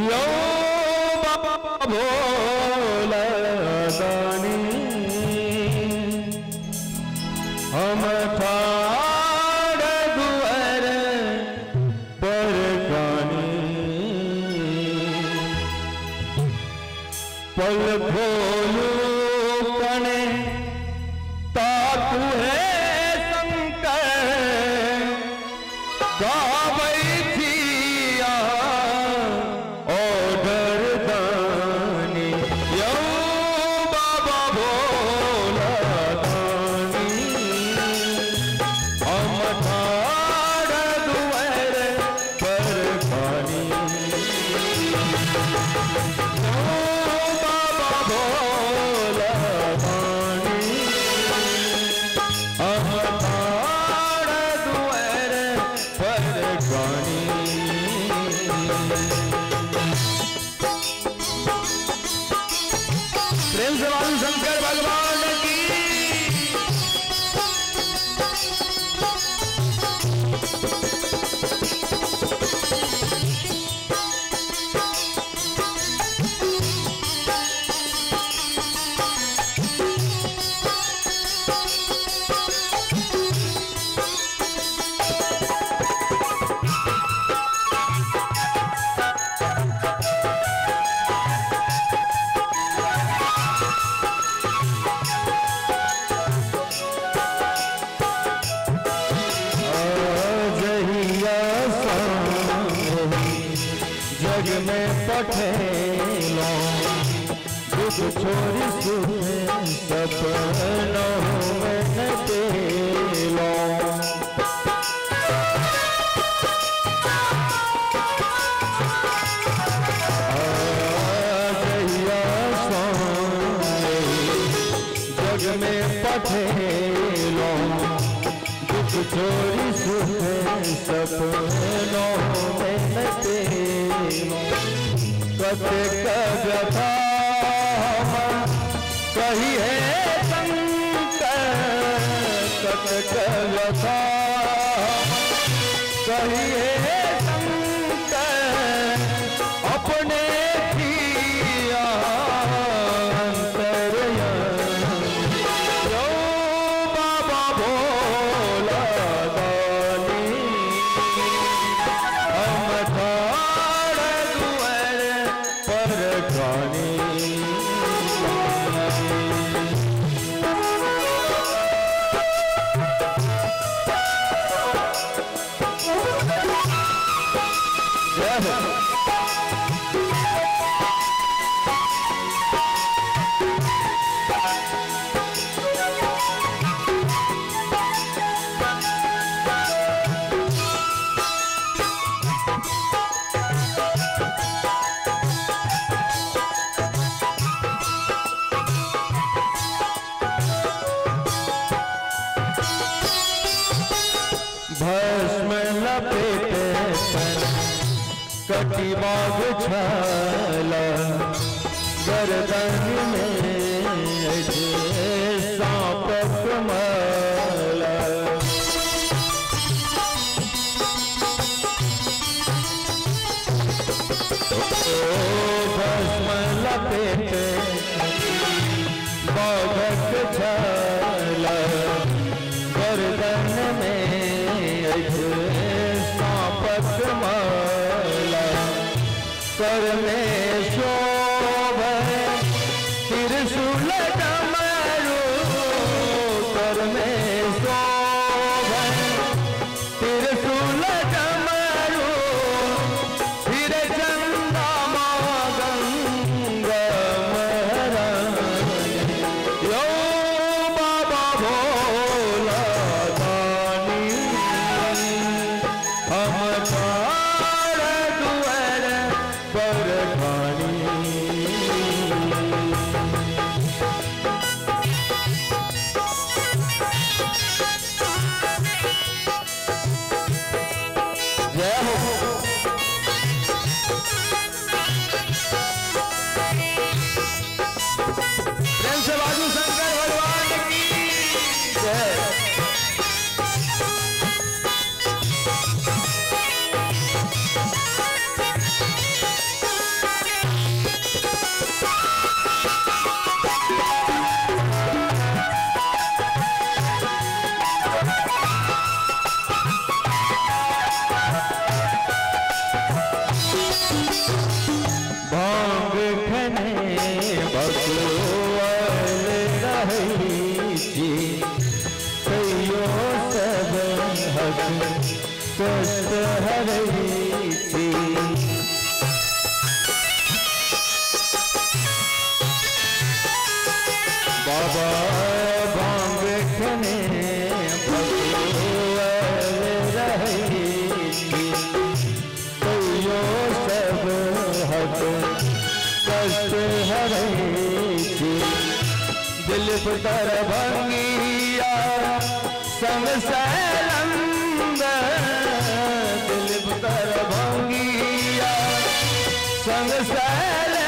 यो बाबा भोला दानी हम ठाड़ दुआर पर कानी पल खोलू कने ताकू है शंकर गावई थिया ओडर दानी यो बाबा भोला दानी हम ठाड़ दुआर पर खानी भोला दानी हम ठाड़ दुआर पर गानी प्रेम से बाबू शंकर भगवान की जग में पठेलो दुख छोरी सुख सपनों में तेलो जग में पठेलो दुख छोरी सुख सपनों में तेलो कते व्यथा कही है शंकर कते व्यथा कही है शंकर अपने किया यो बाबा भोला दानी हम ठाड़ दुआर पर गानी भस्म लपेटे कटी बाग छाला गर्दन में सांप कमाला भस्म लपेटे बाग छाला गर्दन में सांपक माला कर में शोभ त्रिशूल डमरू कर में शोभ त्रिशूल डमरू फिर चंदा गंगा यो बाबा भोला दानी हम ठाड़ दुआर पर खानी जय हो प्रेम से बाजू शंकर भगवान की जय। भांग खने बकुआल रही थी कहियो सब हक कष्ट हरही थी। बाबा भांग खने बकुआल रही थी कहियो सब हक कष्ट हरही थी। दिलीप दरभंगिया संग सैलंद दिलीप दरभंगिया संग सैलंद